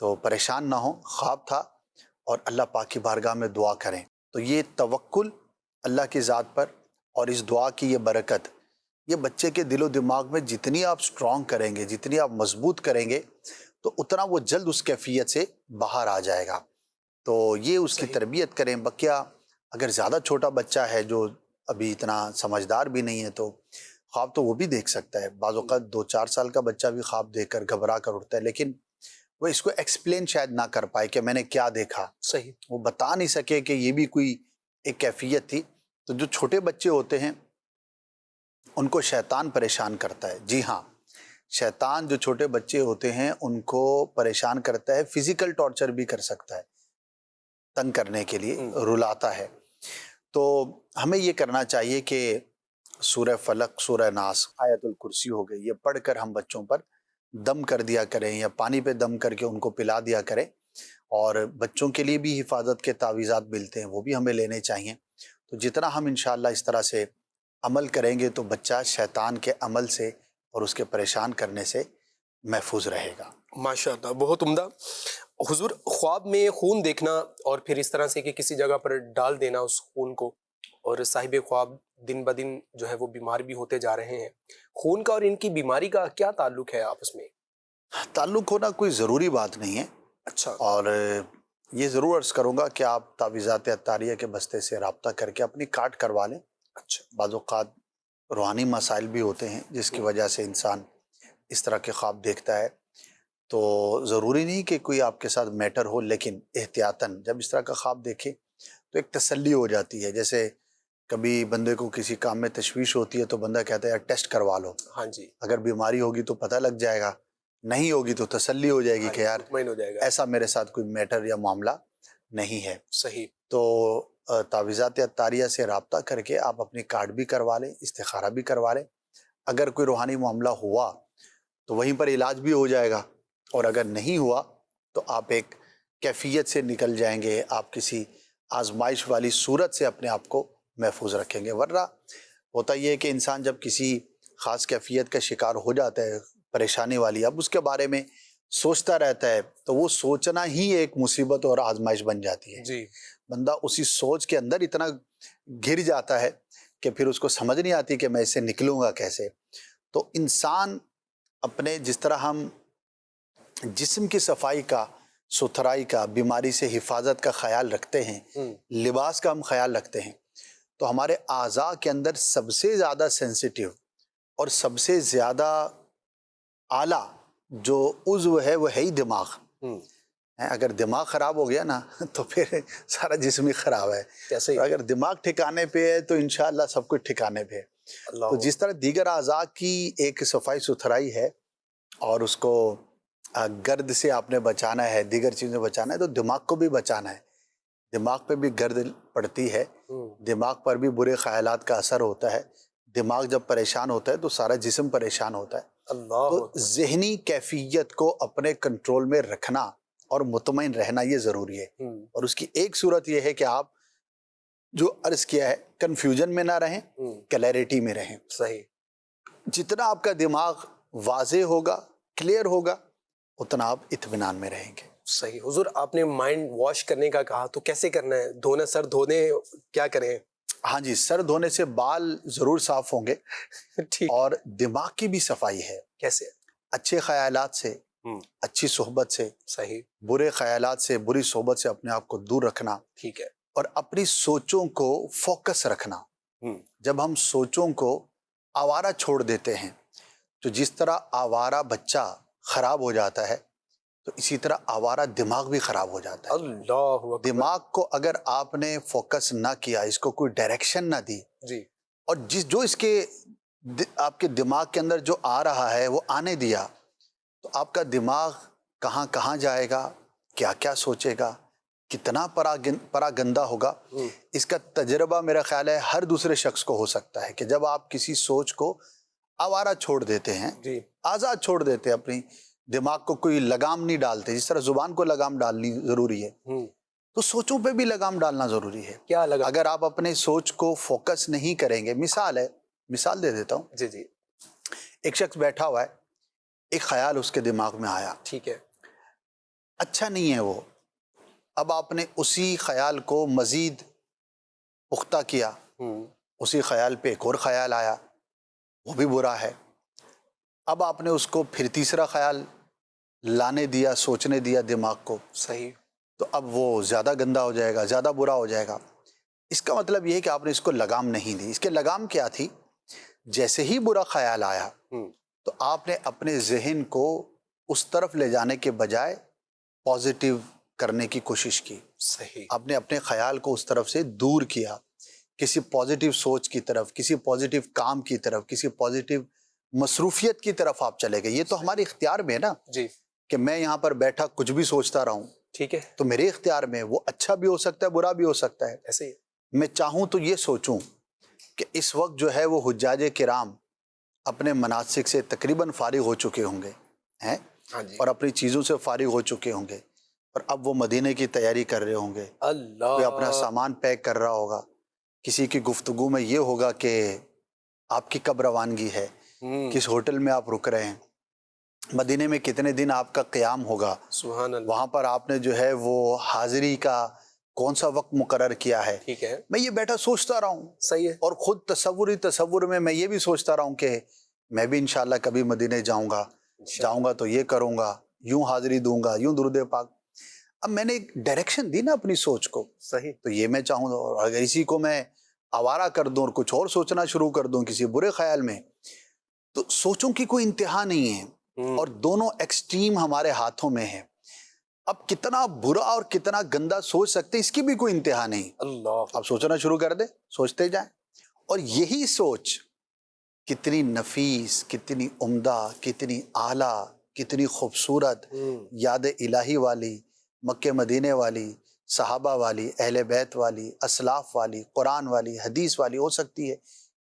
تو پریشان نہ ہوں, خواب تھا اور اللہ پاک کی بارگاہ میں دعا کریں. تو یہ توکل اللہ کی ذات پر اور اس دعا کی یہ برکت, یہ بچے کے دل و دماغ میں جتنی آپ سٹرونگ کریں گے, جتنی آپ مضبوط کریں گے, تو اتنا وہ جلد اس کیفیت سے باہر آ جائے گا. تو یہ اس کی تربیت کریں. بقیہ اگر زیادہ چھوٹا بچہ ہے جو ابھی اتنا سمجھدار بھی نہیں ہے تو خواب تو وہ بھی دیکھ سکتا ہے. بعض اوقات 2-4 سال کا بچہ بھی خواب دیکھ کر گھبرا کر اٹھتا ہے, لیکن وہ اس کو ایکسپلین شاید نہ کر پائے کہ میں نے کیا دیکھا. صحیح. وہ بتا نہیں سکے کہ یہ بھی کوئی ایک کیفیت تھی. تو جو چھوٹے بچے ہوتے ہیں ان کو شیطان پریشان کرتا ہے. جی ہاں, شیطان جو چھوٹے بچے ہوتے ہیں ان کو پریشان کرتا ہے, فزیکل ٹارچر بھی کر سکتا ہے, تنگ کرنے کے لیے رلاتا ہے. تو ہمیں یہ کرنا چاہیے کہ سورہ فلق, سورہ ناس, آیت الکرسی ہو گئی, یہ پڑھ کر ہم بچوں پر دم کر دیا کریں یا پانی پہ دم کر کے ان کو پلا دیا کریں. اور بچوں کے لیے بھی حفاظت کے تعویذات ملتے ہیں, وہ بھی ہمیں لینے چاہیے. تو جتنا ہم انشاءاللہ اس طرح سے عمل کریں گے تو بچہ شیطان کے عمل سے اور اس کے پریشان کرنے سے محفوظ رہے گا. ماشاءاللہ, بہت عمدہ. حضور خواب میں خون دیکھنا اور پھر اس طرح سے کہ کسی جگہ پر ڈال دینا اس خون کو, اور صاحب خواب دن بدن جو ہے وہ بیمار بھی ہوتے جا رہے ہیں, خون کا اور ان کی بیماری کا کیا تعلق ہے آپس میں؟ تعلق ہونا کوئی ضروری بات نہیں ہے. اچھا. اور یہ ضرور عرض کروں گا کہ آپ تعویذات عطاریہ کے بستے سے رابطہ کر کے اپنی کارڈ کروا لیں. اچھا. بعض اوقات روحانی مسائل بھی ہوتے ہیں جس کی وجہ سے انسان اس طرح کے خواب دیکھتا ہے. تو ضروری نہیں کہ کوئی آپ کے ساتھ میٹر ہو, لیکن احتیاطاً جب اس طرح کا خواب دیکھے تو ایک تسلی ہو جاتی ہے. جیسے کبھی بندے کو کسی کام میں تشویش ہوتی ہے تو بندہ کہتا ہے یار ٹیسٹ کروا لو. ہاں جی. اگر بیماری ہوگی تو پتہ لگ جائے گا, نہیں ہوگی تو تسلی ہو جائے گی کہ یار ایسا میرے ساتھ کوئی میٹر یا معاملہ نہیں ہے. صحیح. تو تعویذات عطاریہ سے رابطہ کر کے آپ اپنی کارڈ بھی کروا لیں, استخارہ بھی کروا لیں. اگر کوئی روحانی معاملہ ہوا تو وہیں پر علاج بھی ہو جائے گا, اور اگر نہیں ہوا تو آپ ایک کیفیت سے نکل جائیں گے, آپ کسی آزمائش والی صورت سے اپنے آپ کو محفوظ رکھیں گے. ورنہ ہوتا یہ ہے کہ انسان جب کسی خاص کیفیت کا شکار ہو جاتا ہے پریشانی والی، اب اس کے بارے میں سوچتا رہتا ہے تو وہ سوچنا ہی ایک مصیبت اور آزمائش بن جاتی ہے. جی بندہ اسی سوچ کے اندر اتنا گر جاتا ہے کہ پھر اس کو سمجھ نہیں آتی کہ میں اس سے نکلوں گا کیسے. تو انسان اپنے جس طرح ہم جسم کی صفائی کا، ستھرائی کا، بیماری سے حفاظت کا خیال رکھتے ہیں، لباس کا ہم خیال رکھتے ہیں، تو ہمارے اعضاء کے اندر سب سے زیادہ سینسیٹیو اور سب سے زیادہ اعلیٰ جو عضو ہے وہ ہے ہی دماغ. اگر دماغ خراب ہو گیا نا تو پھر سارا جسم ہی خراب ہے. کیسے؟ اگر دماغ ٹھکانے پہ ہے تو انشاءاللہ سب کچھ ٹھکانے پہ ہے. تو جس طرح دیگر اعضاء کی ایک صفائی ستھرائی ہے اور اس کو گرد سے آپ نے بچانا ہے، دیگر چیزیں بچانا ہے، تو دماغ کو بھی بچانا ہے. دماغ پہ بھی گرد پڑتی ہے، دماغ پر بھی برے خیالات کا اثر ہوتا ہے. دماغ جب پریشان ہوتا ہے تو سارا جسم پریشان ہوتا ہے. تو ذہنی کیفیت کو اپنے کنٹرول میں رکھنا اور مطمئن رہنا یہ ضروری ہے. اور اس کی ایک صورت یہ ہے کہ آپ جو عرض کیا ہے کنفیوژن میں نہ رہیں، کلیئرٹی میں رہیں. صحیح. جتنا آپ کا دماغ واضح ہوگا، کلیئر ہوگا، اتنا آپ اطمینان میں رہیں گے. صحیح. حضور آپ نے مائنڈ واش کرنے کا کہا، تو کیسے کرنا ہے؟ دھونا، سر دھونے کیا کریں؟ ہاں جی، سر دھونے سے بال ضرور صاف ہوں گے. ٹھیک. اور دماغ کی بھی صفائی ہے. کیسے؟ اچھے خیالات سے، اچھی صحبت سے. صحیح. برے خیالات سے، بری صحبت سے اپنے آپ کو دور رکھنا. ٹھیک ہے. اور اپنی سوچوں کو فوکس رکھنا. جب ہم سوچوں کو آوارہ چھوڑ دیتے ہیں، تو جس طرح آوارہ بچہ خراب ہو جاتا ہے تو اسی طرح آوارہ دماغ بھی خراب ہو جاتا ہے. اللہ اکبر. دماغ کو اگر آپ نے فوکس نہ کیا، اس کو کوئی ڈائریکشن نہ دی، جی، اور جو اس کے آپ کے دماغ کے اندر جو آ رہا ہے وہ آنے دیا، تو آپ کا دماغ کہاں کہاں جائے گا، کیا کیا سوچے گا، کتنا پرا گندہ ہوگا. اس کا تجربہ میرا خیال ہے ہر دوسرے شخص کو ہو سکتا ہے کہ جب آپ کسی سوچ کو آوارہ چھوڑ دیتے ہیں، آزاد چھوڑ دیتے ہیں، اپنی دماغ کو کوئی لگام نہیں ڈالتے. جس طرح زبان کو لگام ڈالنی ضروری ہے، تو سوچوں پہ بھی لگام ڈالنا ضروری ہے. کیا لگا؟ اگر آپ اپنے سوچ کو فوکس نہیں کریں گے، مثال دے دیتا ہوں. جی جی. ایک شخص بیٹھا ہوا ہے، ایک خیال اس کے دماغ میں آیا. ٹھیک ہے. اچھا نہیں ہے وہ. اب آپ نے اسی خیال کو مزید پختہ کیا، اسی خیال پہ ایک اور خیال آیا، وہ بھی برا ہے. اب آپ نے اس کو پھر تیسرا خیال لانے دیا، سوچنے دیا دماغ کو. صحیح. تو اب وہ زیادہ گندا ہو جائے گا، زیادہ برا ہو جائے گا. اس کا مطلب یہ ہے کہ آپ نے اس کو لگام نہیں دی. اس کے لگام کیا تھی؟ جیسے ہی برا خیال آیا تو آپ نے اپنے ذہن کو اس طرف لے جانے کے بجائے پازیٹیو کرنے کی کوشش کی. صحیح. آپ نے اپنے خیال کو اس طرف سے دور کیا، کسی پازیٹیو سوچ کی طرف، کسی پازیٹیو کام کی طرف، کسی پازیٹیو مصروفیت کی طرف آپ چلے گئے. یہ تو ہمارے اختیار میں ہے نا، جی، کہ میں یہاں پر بیٹھا کچھ بھی سوچتا رہوں. ٹھیک ہے. تو میرے اختیار میں وہ اچھا بھی ہو سکتا ہے، برا بھی ہو سکتا ہے. ایسے ہی میں چاہوں تو یہ سوچوں کہ اس وقت جو ہے وہ حجاج کرام اپنے مناسک سے تقریباً فارغ ہو چکے ہوں گے ہیں، اور اپنی چیزوں سے فارغ ہو چکے ہوں گے، اور اب وہ مدینے کی تیاری کر رہے ہوں گے. اللہ. کوئی اپنا سامان پیک کر رہا ہوگا. کسی کی گفتگو میں یہ ہوگا کہ آپ کی کب روانگی ہے، کس ہوٹل میں آپ رک رہے ہیں، مدینے میں کتنے دن آپ کا قیام ہوگا، سبحان اللہ. وہاں پر آپ نے جو ہے وہ حاضری کا کون سا وقت مقرر کیا ہے. ٹھیک ہے. میں یہ بیٹھا سوچتا رہا ہوں. صحیح ہے. اور خود تصور میں یہ بھی سوچتا رہا ہوں کہ میں بھی انشاءاللہ کبھی مدینے جاؤں گا تو یہ کروں گا، یوں حاضری دوں گا، یوں درود پاک. اب میں نے ایک ڈائریکشن دی نا اپنی سوچ کو. صحیح. تو یہ میں چاہوں گا، اور اگر اسی کو میں آوارہ کر دوں اور کچھ اور سوچنا شروع کر دوں کسی برے خیال میں، تو سوچوں کی کوئی انتہا نہیں ہے. اور دونوں ایکسٹریم ہمارے ہاتھوں میں ہے. اب کتنا برا اور کتنا گندا سوچ سکتے اس کی بھی کوئی انتہا نہیں. اللہ. اب سوچنا شروع کر دیں، سوچتے جائیں. اور یہی سوچ کتنی نفیس، کتنی عمدہ، کتنی اعلیٰ، کتنی خوبصورت، یاد الہی والی، مکہ مدینے والی، صحابہ والی، اہل بیت والی، اسلاف والی، قرآن والی، حدیث والی ہو سکتی ہے.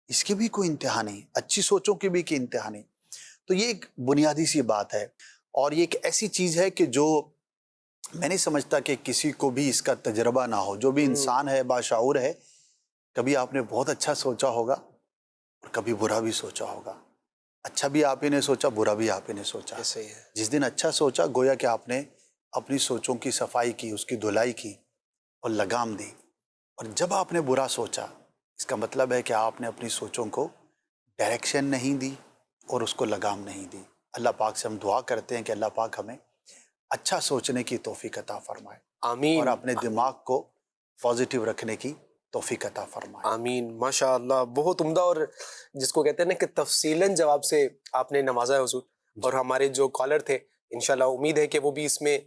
اس کی بھی کوئی انتہا نہیں. اچھی سوچوں کی بھی کوئی انتہا نہیں. تو یہ ایک بنیادی سی بات ہے، اور یہ ایک ایسی چیز ہے کہ جو میں نہیں سمجھتا کہ کسی کو بھی اس کا تجربہ نہ ہو. جو بھی انسان ہے، باشعور ہے، کبھی آپ نے بہت اچھا سوچا ہوگا اور کبھی برا بھی سوچا ہوگا. اچھا بھی آپ ہی نے سوچا، برا بھی آپ ہی نے سوچا. ایسے ہی ہے. جس دن اچھا سوچا گویا کہ آپ نے اپنی سوچوں کی صفائی کی، اس کی دھلائی کی اور لگام دی. اور جب آپ نے برا سوچا اس کا مطلب ہے کہ آپ نے اپنی سوچوں کو ڈائریکشن نہیں دی اور اس کو لگام نہیں دی. اللہ پاک سے ہم دعا کرتے ہیں کہ اللہ پاک ہمیں اچھا سوچنے کی توفیق عطا فرمائے آمین. اور اپنے دماغ کو پازیٹیو رکھنے کی توفیق عطا فرمائے. آمین. ماشاء اللہ، بہت عمدہ، اور جس کو کہتے ہیں نا کہ تفصیلاً جواب سے آپ نے نوازا ہے حضور. اور ہمارے جو کالر تھے انشاءاللہ امید ہے کہ وہ بھی اس میں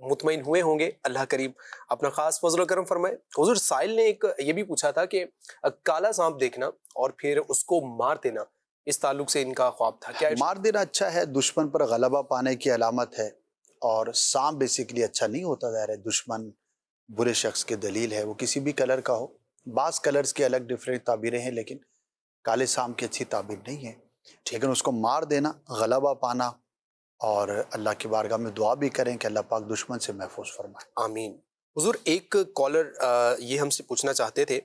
مطمئن ہوئے ہوں گے. اللہ کریم اپنا خاص فضل و کرم فرمائے. حضور سائل نے ایک یہ بھی پوچھا تھا کہ کالا سانپ دیکھنا اور پھر اس کو مار دینا، اس تعلق سے ان کا خواب تھا. کیا مار دینا اچھا ہے، دشمن پر غلبہ پانے کی علامت ہے. اور سانپ بیسیکلی اچھا نہیں ہوتا، ظاہر ہے دشمن برے شخص کی دلیل ہے، وہ کسی بھی کلر کا ہو. بعض کلرز کی الگ ڈیفرنٹ تعبیریں ہیں، لیکن کالے سانپ کی اچھی تعبیر نہیں ہے. لیکن اس کو مار دینا، غلبہ پانا، اور اللہ کی بارگاہ میں دعا بھی کریں کہ اللہ پاک دشمن سے محفوظ فرمائے. آمین. حضور ایک کالر یہ ہم سے پوچھنا چاہتے تھے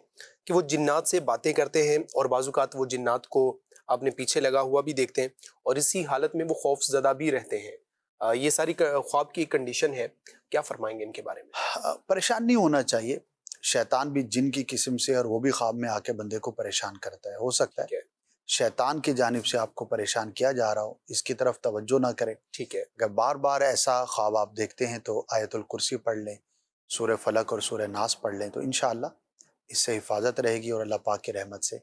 کہ وہ جنات سے باتیں کرتے ہیں اور بعض اوقات وہ جنات کو اپنے پیچھے لگا ہوا بھی دیکھتے ہیں اور اسی حالت میں وہ خوف زدہ بھی رہتے ہیں. یہ ساری خواب کی کنڈیشن ہے، کیا فرمائیں گے ان کے بارے میں؟ پریشان نہیں ہونا چاہیے. شیطان بھی جن کی قسم سے، اور وہ بھی خواب میں آ کے بندے کو پریشان کرتا ہے. ہو سکتا ہے شیطان کی جانب سے آپ کو پریشان کیا جا رہا ہو، اس کی طرف توجہ نہ کریں. ٹھیک ہے. اگر بار بار ایسا خواب آپ دیکھتے ہیں تو آیت الکرسی پڑھ لیں، سورہ فلق اور سورہ ناس پڑھ لیں، تو انشاءاللہ اس سے حفاظت رہے گی اور اللہ پاک کی رحمت سے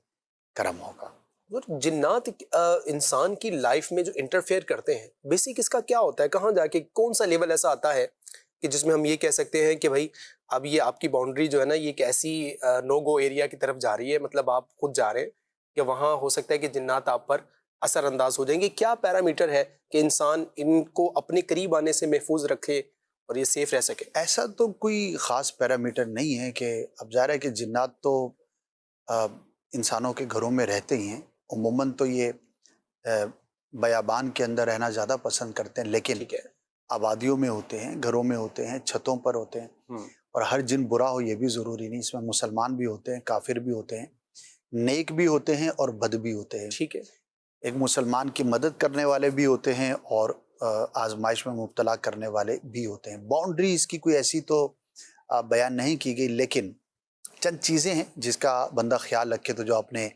کرم ہوگا. جنات انسان کی لائف میں جو انٹرفیئر کرتے ہیں، بیسک اس کا کیا ہوتا ہے؟ کہاں جا کے کون سا لیول ایسا آتا ہے کہ جس میں ہم یہ کہہ سکتے ہیں کہ بھائی اب یہ آپ کی باؤنڈری جو ہے نا یہ ایک ایسی نو گو ایریا کی طرف جا رہی ہے، مطلب آپ خود جا رہے ہیں کہ وہاں ہو سکتا ہے کہ جنات آپ پر اثر انداز ہو جائیں گے. کیا پیرامیٹر ہے کہ انسان ان کو اپنے قریب آنے سے محفوظ رکھے اور یہ سیف رہ سکے؟ ایسا تو کوئی خاص پیرامیٹر نہیں ہے کہ اب ظاہر ہے کہ جنات تو انسانوں کے گھروں میں رہتے ہی ہیں. عموماً تو یہ بیابان کے اندر رہنا زیادہ پسند کرتے ہیں، لیکن آبادیوں میں ہوتے ہیں، گھروں میں ہوتے ہیں، چھتوں پر ہوتے ہیں. اور ہر جن برا ہو یہ بھی ضروری نہیں، اس میں مسلمان بھی ہوتے ہیں، کافر بھی ہوتے ہیں، نیک بھی ہوتے ہیں اور بد بھی ہوتے ہیں. ٹھیک ہے. ایک مسلمان کی مدد کرنے والے بھی ہوتے ہیں اور آزمائش میں مبتلا کرنے والے بھی ہوتے ہیں. باؤنڈری اس کی کوئی ایسی تو بیان نہیں کی گئی، لیکن چند چیزیں ہیں جس کا بندہ خیال رکھے. تو جو آپ نے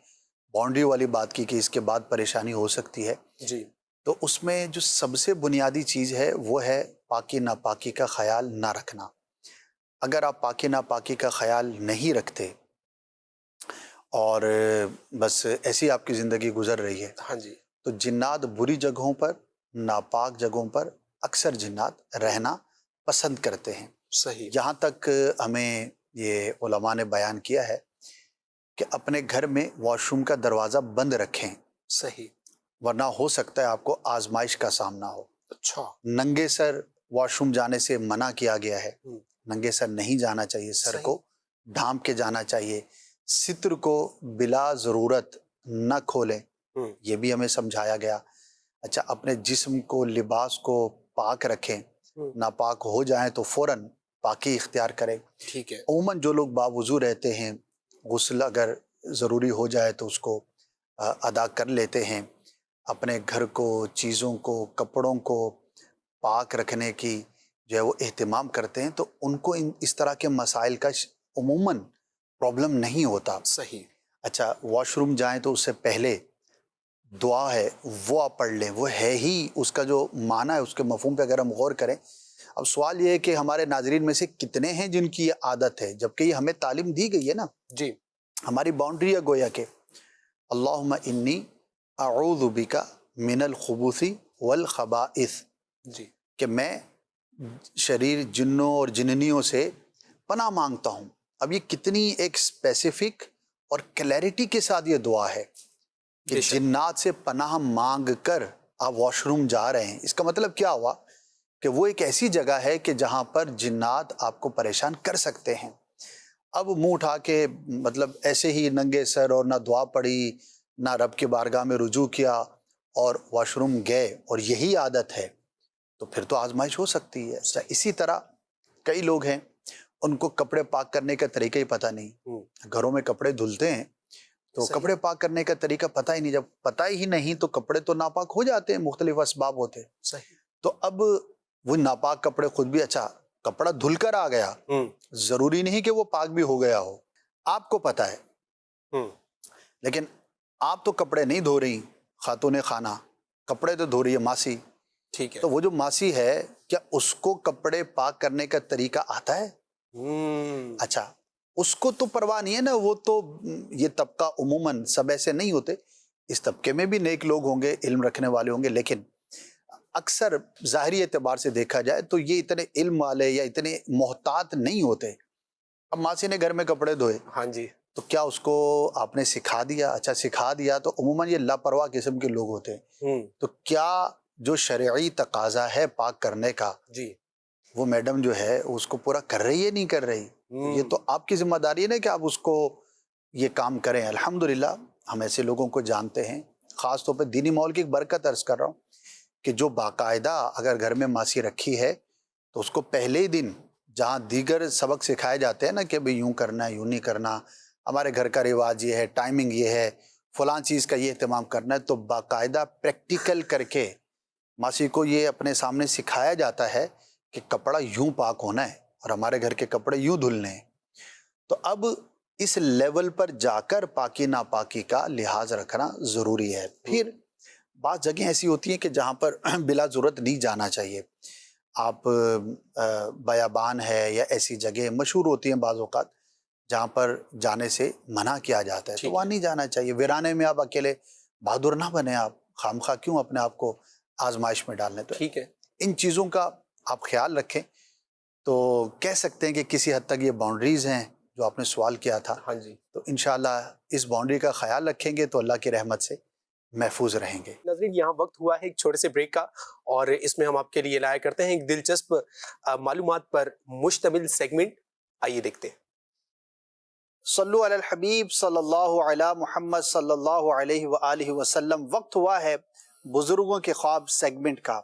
باؤنڈری والی بات کی کہ اس کے بعد پریشانی ہو سکتی ہے، جی، تو اس میں جو سب سے بنیادی چیز ہے وہ ہے پاکی ناپاکی کا خیال نہ رکھنا. اگر آپ پاکی ناپاکی کا خیال نہیں رکھتے اور بس ایسی آپ کی زندگی گزر رہی ہے، ہاں جی، تو جنات بری جگہوں پر، ناپاک جگہوں پر اکثر جنات رہنا پسند کرتے ہیں. صحیح. یہاں تک ہمیں یہ علماء نے بیان کیا ہے کہ اپنے گھر میں واش روم کا دروازہ بند رکھیں. صحیح. ورنہ ہو سکتا ہے آپ کو آزمائش کا سامنا ہو. اچھا. ننگے سر واش روم جانے سے منع کیا گیا ہے. ننگے سر نہیں جانا چاہیے، سر کو ڈھانپ کے جانا چاہیے. ستر کو بلا ضرورت نہ کھولیں، یہ بھی ہمیں سمجھایا گیا. اچھا، اپنے جسم کو، لباس کو پاک رکھیں، ناپاک ہو جائیں تو فوراً پاکی اختیار کریں. ٹھیک ہے. عموماً جو لوگ باوضو رہتے ہیں، غسل اگر ضروری ہو جائے تو اس کو ادا کر لیتے ہیں. اپنے گھر کو، چیزوں کو، کپڑوں کو پاک رکھنے کی جو ہے وہ اہتمام کرتے ہیں، تو ان کو اس طرح کے مسائل کا عموماً پرابلم نہیں ہوتا. صحیح. اچھا، واش روم جائیں تو اس سے پہلے دعا ہے وہ آپ پڑھ لیں. وہ ہے ہی اس کا جو معنی ہے، اس کے مفہوم پہ اگر ہم غور کریں. اب سوال یہ ہے کہ ہمارے ناظرین میں سے کتنے ہیں جن کی یہ عادت ہے، جبکہ یہ ہمیں تعلیم دی گئی ہے نا. جی، ہماری باؤنڈری ہے گویا کہ اللہم انی اعوذ بک من الخبث والخبائث، جی، کہ میں شریر جنوں اور جننیوں سے پناہ مانگتا ہوں. اب یہ کتنی ایک اسپیسیفک اور کلیئرٹی کے ساتھ یہ دعا ہے کہ جنات سے پناہ مانگ کر آپ واش روم جا رہے ہیں. اس کا مطلب کیا ہوا کہ وہ ایک ایسی جگہ ہے کہ جہاں پر جنات آپ کو پریشان کر سکتے ہیں. اب منہ اٹھا کے مطلب ایسے ہی ننگے سر اور نہ دعا پڑھی، نہ رب کی بارگاہ میں رجوع کیا اور واش روم گئے اور یہی عادت ہے، تو پھر تو آزمائش ہو سکتی ہے. اسی طرح کئی لوگ ہیں ان کو کپڑے پاک کرنے کا طریقہ ہی پتہ نہیں. گھروں میں کپڑے دھلتے ہیں تو کپڑے پاک کرنے کا طریقہ پتہ ہی نہیں. جب پتہ ہی نہیں تو کپڑے تو ناپاک ہو جاتے ہیں, مختلف اسباب ہوتے ہیں. صحیح. تو اب وہ ناپاک کپڑے خود بھی, اچھا کپڑا دھل کر آ گیا, ضروری نہیں کہ وہ پاک بھی ہو گیا ہو, آپ کو پتہ ہے, لیکن آپ تو کپڑے نہیں دھو رہی خاتون خانہ, کپڑے تو دھو رہی ہے ماسی. ٹھیک ہے. تو وہ جو ماسی ہے, کیا اس کو کپڑے پاک کرنے کا طریقہ آتا ہے؟ اچھا, اس کو تو پرواہ نہیں ہے نا, وہ تو یہ طبقہ عموماً سب ایسے نہیں ہوتے, اس طبقے میں بھی نیک لوگ ہوں گے, علم رکھنے والے ہوں گے, لیکن اکثر ظاہری اعتبار سے دیکھا جائے تو یہ اتنے علم والے یا اتنے محتاط نہیں ہوتے. اب ماسی نے گھر میں کپڑے دھوئے, ہاں جی, تو کیا اس کو آپ نے سکھا دیا؟ اچھا سکھا دیا تو عموماً یہ لاپرواہ قسم کے لوگ ہوتے ہیں. تو کیا جو شرعی تقاضا ہے پاک کرنے کا, جی, وہ میڈم جو ہے اس کو پورا کر رہی ہے نہیں کر رہی؟ یہ تو آپ کی ذمہ داری ہے نا کہ آپ اس کو یہ کام کریں. الحمدللہ ہم ایسے لوگوں کو جانتے ہیں, خاص طور پہ دینی ماحول کی ایک برکت عرض کر رہا ہوں کہ جو باقاعدہ اگر گھر میں ماسی رکھی ہے تو اس کو پہلے ہی دن جہاں دیگر سبق سکھائے جاتے ہیں نا کہ بھئی یوں کرنا ہے, یوں نہیں کرنا, ہمارے گھر کا رواج یہ ہے, ٹائمنگ یہ ہے, فلاں چیز کا یہ اہتمام کرنا ہے, تو باقاعدہ پریکٹیکل کر کے ماسی کو یہ اپنے سامنے سکھایا جاتا ہے کہ کپڑا یوں پاک ہونا ہے اور ہمارے گھر کے کپڑے یوں دھلنے ہیں. تو اب اس لیول پر جا کر پاکی ناپاکی کا لحاظ رکھنا ضروری ہے. پھر بعض جگہیں ایسی ہوتی ہیں کہ جہاں پر بلا ضرورت نہیں جانا چاہیے. آپ بیابان ہے یا ایسی جگہ مشہور ہوتی ہیں بعض اوقات جہاں پر جانے سے منع کیا جاتا ہے, تو وہاں نہیں جانا چاہیے. ویرانے میں آپ اکیلے بہادر نہ بنے, آپ خامخواہ کیوں اپنے آپ کو آزمائش میں ڈالنے. تو ٹھیک ہے, ان چیزوں کا آپ خیال رکھیں. تو کہہ سکتے ہیں کہ کسی حد تک یہ باؤنڈریز ہیں جو آپ نے سوال کیا تھا. ہاں جی, تو انشاءاللہ اس باؤنڈری کا خیال رکھیں گے تو اللہ کی رحمت سے محفوظ رہیں گے. ناظرین یہاں وقت ہوا ہے ایک چھوٹے سے بریک کا, اور اس میں ہم آپ کے لیے لایا کرتے ہیں ایک دلچسپ معلومات پر مشتمل سیگمنٹ. آئیے دیکھتے ہیں. صلو علی الحبیب صلی اللہ علی محمد صلی اللہ علیہ وآلہ وسلم. وقت ہوا ہے بزرگوں کے خواب سیگمنٹ کا,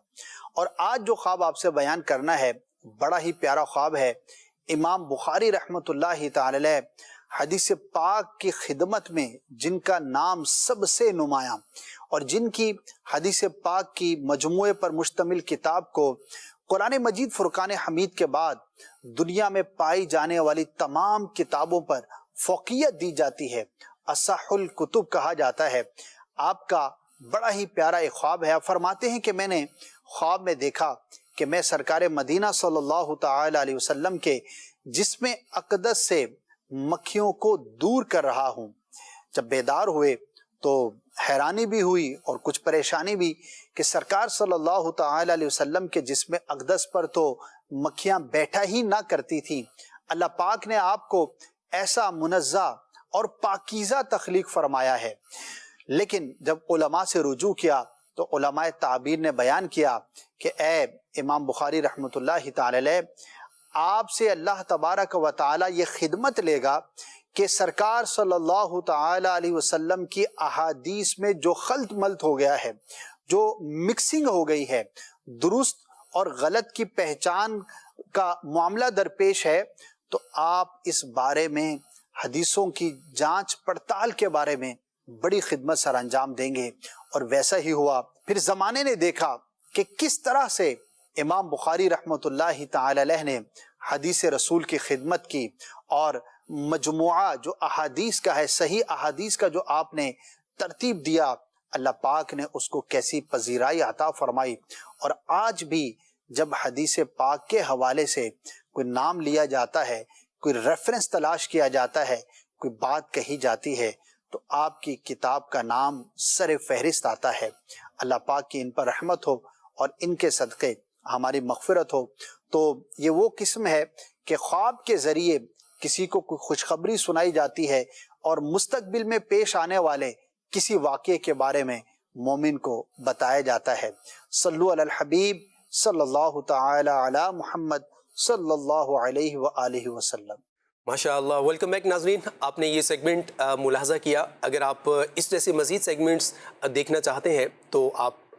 اور آج جو خواب آپ سے بیان کرنا ہے بڑا ہی پیارا خواب ہے. امام بخاری رحمۃ اللہ تعالی علیہ حدیث پاک کی خدمت میں جن کا نام سب سے نمایاں اور جن کی حدیث پاک کی مجموعے پر مشتمل کتاب کو قرآن مجید فرقان حمید کے بعد دنیا میں پائی جانے والی تمام کتابوں پر فوقیت دی جاتی ہے, اصح الکتب کہا جاتا ہے. آپ کا بڑا ہی پیارا ایک خواب ہے. آپ فرماتے ہیں کہ میں نے خواب میں دیکھا کہ میں سرکار مدینہ صلی اللہ تعالی علیہ وسلم کے جسم اقدس سے مکھیوں کو دور کر رہا ہوں. جب بیدار ہوئے تو حیرانی بھی ہوئی اور کچھ پریشانی بھی کہ سرکار صلی اللہ تعالی علیہ وسلم کے جسم اقدس پر تو مکھیاں بیٹھا ہی نہ کرتی تھیں. اللہ پاک نے آپ کو ایسا منزہ اور پاکیزہ تخلیق فرمایا ہے. لیکن جب علماء سے رجوع کیا تو علماء تعبیر نے بیان کیا کہ اے امام بخاری رحمۃ اللہ تعالی علیہ, آپ سے اللہ تبارک و تعالی یہ خدمت لے گا کہ سرکار صلی اللہ تعالی علیہ وسلم کی احادیث میں جو خلط ملط ہو گیا ہے, جو مکسنگ ہو گئی ہے, درست اور غلط کی پہچان کا معاملہ درپیش ہے, تو آپ اس بارے میں حدیثوں کی جانچ پڑتال کے بارے میں بڑی خدمت سر انجام دیں گے. اور ویسا ہی ہوا. پھر زمانے نے دیکھا کہ کس طرح سے امام بخاری رحمۃ اللہ تعالی علیہ نے حدیث رسول کی خدمت کی, اور مجموعہ جو احادیث کا ہے, صحیح احادیث کا جو آپ نے ترتیب دیا, اللہ پاک نے اس کو کیسی پذیرائی عطا فرمائی. اور آج بھی جب حدیث پاک کے حوالے سے کوئی نام لیا جاتا ہے, کوئی ریفرنس تلاش کیا جاتا ہے, کوئی بات کہی جاتی ہے, تو آپ کی کتاب کا نام سر فہرست آتا ہے. اللہ پاک کی ان پر رحمت ہو اور ان کے صدقے ہماری مغفرت ہو. تو یہ وہ قسم ہے کہ خواب کے ذریعے کسی کو کوئی خوشخبری سنائی جاتی ہے اور مستقبل میں پیش آنے والے کسی واقعے کے بارے میں مومن کو بتایا جاتا ہے. صلو علی الحبیب صلی اللہ تعالی علی محمد صلی اللہ علیہ وآلہ وسلم. ماشاء اللہ. ویلکم بیک ناظرین, آپ نے یہ سیگمنٹ ملاحظہ کیا. اگر آپ اس جیسے مزید سیگمنٹس دیکھنا چاہتے ہیں تو آپ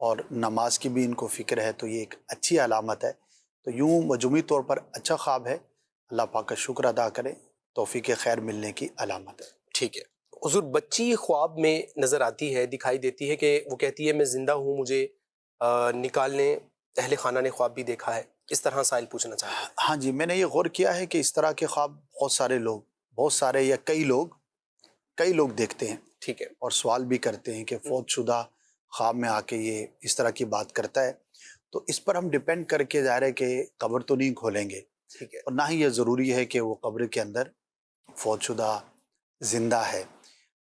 اور نماز کی بھی ان کو فکر ہے، تو یہ ایک اچھی علامت ہے. تو یوں مجموعی طور پر اچھا خواب ہے. اللہ پاک کا شکر ادا کریں، توفیق خیر ملنے کی علامت ہے. ٹھیک ہے حضور، بچی خواب میں نظر آتی ہے، دکھائی دیتی ہے کہ وہ کہتی ہے میں زندہ ہوں، مجھے نکالنے اہل خانہ نے خواب بھی دیکھا ہے. اس طرح سائل پوچھنا چاہتا ہے. ہاں جی، میں نے یہ غور کیا ہے کہ اس طرح کے خواب بہت سارے یا کئی لوگ دیکھتے ہیں. ٹھیک ہے. اور سوال بھی کرتے ہیں کہ فوت شدہ خواب میں آ کے یہ اس طرح کی بات کرتا ہے. تو اس پر ہم ڈیپینڈ کر کے ظاہر ہے کہ قبر تو نہیں کھولیں گے، ٹھیک ہے، اور نہ ہی یہ ضروری ہے کہ وہ قبر کے اندر فوت شدہ زندہ ہے.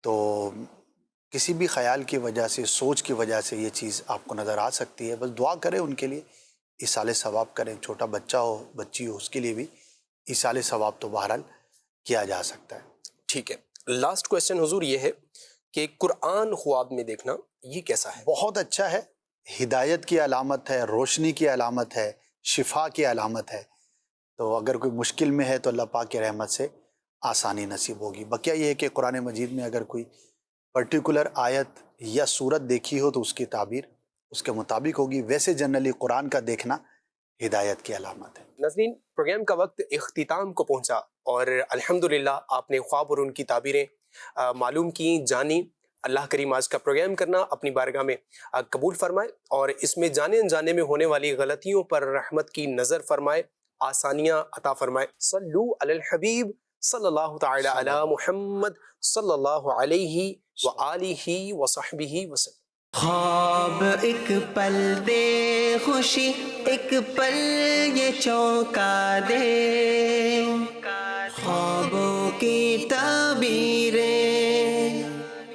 تو کسی بھی خیال کی وجہ سے، سوچ کی وجہ سے یہ چیز آپ کو نظر آ سکتی ہے. بس دعا کریں ان کے لیے، ایصال ثواب کریں. چھوٹا بچہ ہو، بچی ہو، اس کے لیے بھی ایصال ثواب تو بہرحال کیا جا سکتا ہے. ٹھیک ہے. لاسٹ کویسچن حضور یہ ہے کہ قرآن خواب میں دیکھنا یہ کیسا ہے؟ بہت اچھا ہے. ہدایت کی علامت ہے، روشنی کی علامت ہے، شفا کی علامت ہے. تو اگر کوئی مشکل میں ہے تو اللہ پاک کی رحمت سے آسانی نصیب ہوگی. بقیہ یہ ہے کہ قرآن مجید میں اگر کوئی پرٹیکولر آیت یا سورت دیکھی ہو تو اس کی تعبیر اس کے مطابق ہوگی. ویسے جنرلی قرآن کا دیکھنا ہدایت کی علامت ہے. ناظرین، پروگرام کا وقت اختتام کو پہنچا اور الحمدللہ آپ نے خواب اور ان کی تعبیریں معلوم کی، جانی. اللہ کریم آج کا پروگرام کرنا اپنی بارگاہ میں قبول فرمائے اور اس میں جانے انجانے میں ہونے والی غلطیوں پر رحمت کی نظر فرمائے، آسانیاں عطا فرمائے. صلو علی الحبیب صلی اللہ تعالی علی محمد صلی اللہ علیہ وآلہ وصحبہ وسلم. خواب ایک پل دے خوشی، ایک پل یہ چونکا دے، خوابوں کی تعبیریں